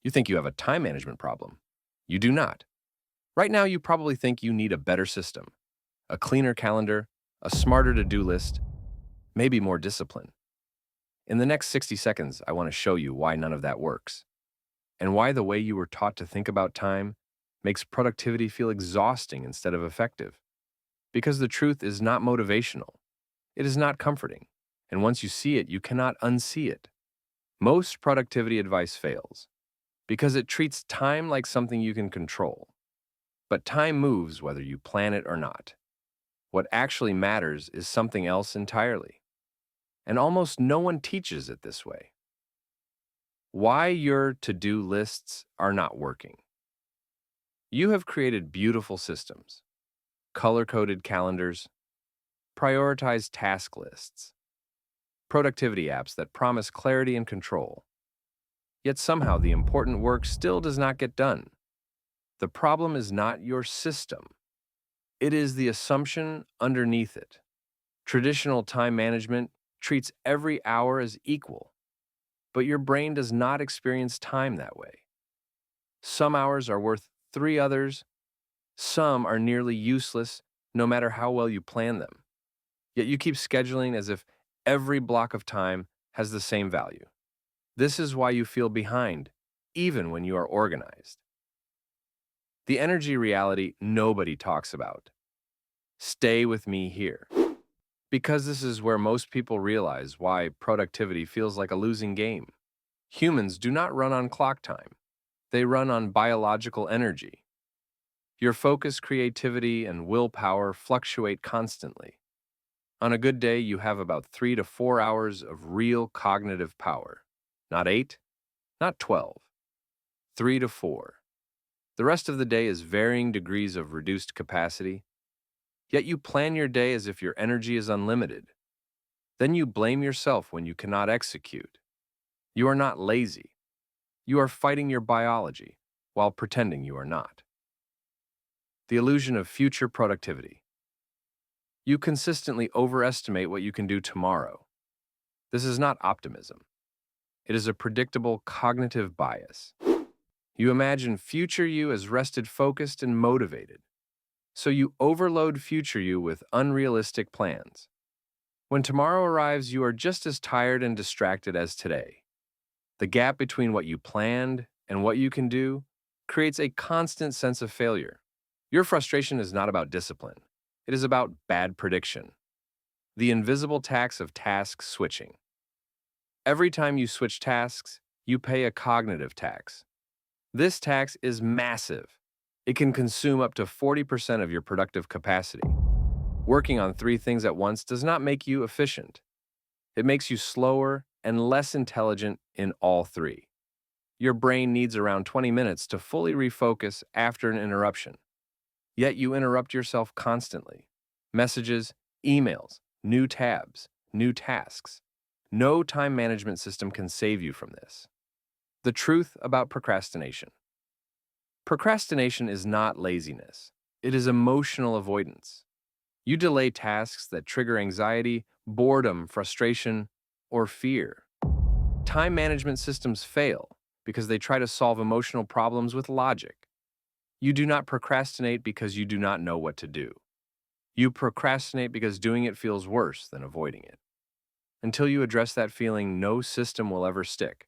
You think you have a time management problem. You do not. Right now, you probably think you need a better system, a cleaner calendar, a smarter to-do list, maybe more discipline. In the next 60 seconds, I want to show you why none of that works, and why the way you were taught to think about time makes productivity feel exhausting instead of effective. Because the truth is not motivational, it is not comforting, and once you see it, you cannot unsee it. Most productivity advice fails because it treats time like something you can control. But time moves whether you plan it or not. What actually matters is something else entirely. And almost no one teaches it this way. Why your to-do lists are not working. You have created beautiful systems, color-coded calendars, prioritized task lists, productivity apps that promise clarity and control. Yet somehow the important work still does not get done. The problem is not your system. It is the assumption underneath it. Traditional time management treats every hour as equal, but your brain does not experience time that way. Some hours are worth 3 others. Some are nearly useless, no matter how well you plan them. Yet you keep scheduling as if every block of time has the same value. This is why you feel behind, even when you are organized. The energy reality nobody talks about. Stay with me here. Because this is where most people realize why productivity feels like a losing game. Humans do not run on clock time. They run on biological energy. Your focus, creativity, and willpower fluctuate constantly. On a good day, you have about 3 to 4 hours of real cognitive power. Not 8, not 12. 3 to 4. The rest of the day is varying degrees of reduced capacity. Yet you plan your day as if your energy is unlimited. Then you blame yourself when you cannot execute. You are not lazy. You are fighting your biology while pretending you are not. The illusion of future productivity. You consistently overestimate what you can do tomorrow. This is not optimism. It is a predictable cognitive bias. You imagine future you as rested, focused, and motivated. So you overload future you with unrealistic plans. When tomorrow arrives, you are just as tired and distracted as today. The gap between what you planned and what you can do creates a constant sense of failure. Your frustration is not about discipline. It is about bad prediction. The invisible tax of task switching. Every time you switch tasks, you pay a cognitive tax. This tax is massive. It can consume up to 40% of your productive capacity. Working on 3 things at once does not make you efficient. It makes you slower and less intelligent in all 3. Your brain needs around 20 minutes to fully refocus after an interruption. Yet you interrupt yourself constantly. Messages, emails, new tabs, new tasks. No time management system can save you from this. The truth about procrastination. Procrastination is not laziness. It is emotional avoidance. You delay tasks that trigger anxiety, boredom, frustration, or fear. Time management systems fail because they try to solve emotional problems with logic. You do not procrastinate because you do not know what to do. You procrastinate because doing it feels worse than avoiding it. Until you address that feeling, no system will ever stick.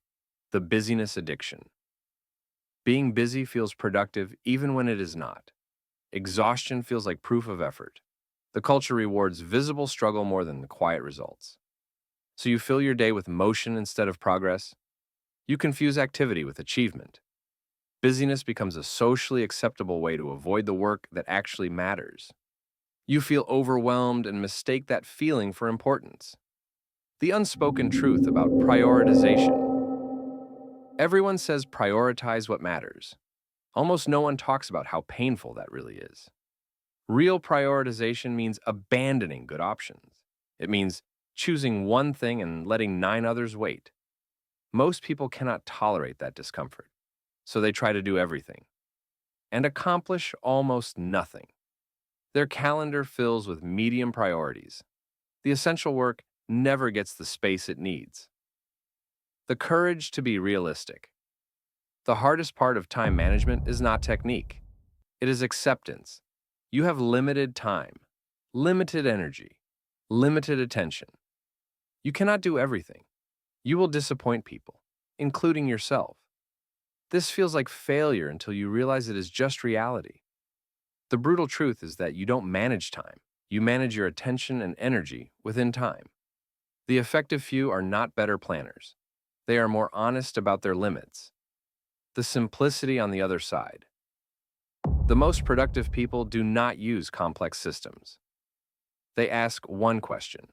The busyness addiction. Being busy feels productive even when it is not. Exhaustion feels like proof of effort. The culture rewards visible struggle more than the quiet results. So you fill your day with motion instead of progress. You confuse activity with achievement. Busyness becomes a socially acceptable way to avoid the work that actually matters. You feel overwhelmed and mistake that feeling for importance. The unspoken truth about prioritization. Everyone says prioritize what matters. Almost no one talks about how painful that really is. Real prioritization means abandoning good options. It means choosing one thing and letting 9 others wait. Most people cannot tolerate that discomfort, so they try to do everything and accomplish almost nothing. Their calendar fills with medium priorities. The essential work never gets the space it needs. The courage to be realistic. The hardest part of time management is not technique. It is acceptance. You have limited time, limited energy, limited attention. You cannot do everything. You will disappoint people, including yourself. This feels like failure until you realize it is just reality. The brutal truth is that you don't manage time. You manage your attention and energy within time. The effective few are not better planners. They are more honest about their limits. The simplicity on the other side. The most productive people do not use complex systems. They ask one question: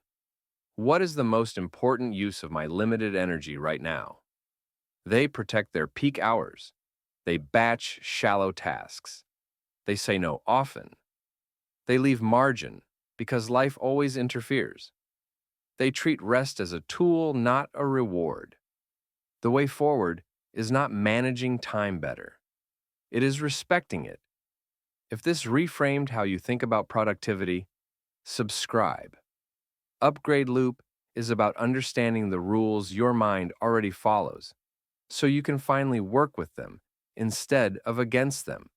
what is the most important use of my limited energy right now? They protect their peak hours. They batch shallow tasks. They say no often. They leave margin because life always interferes. They treat rest as a tool, not a reward. The way forward is not managing time better. It is respecting it. If this reframed how you think about productivity, subscribe. Upgrade Loop is about understanding the rules your mind already follows, so you can finally work with them instead of against them.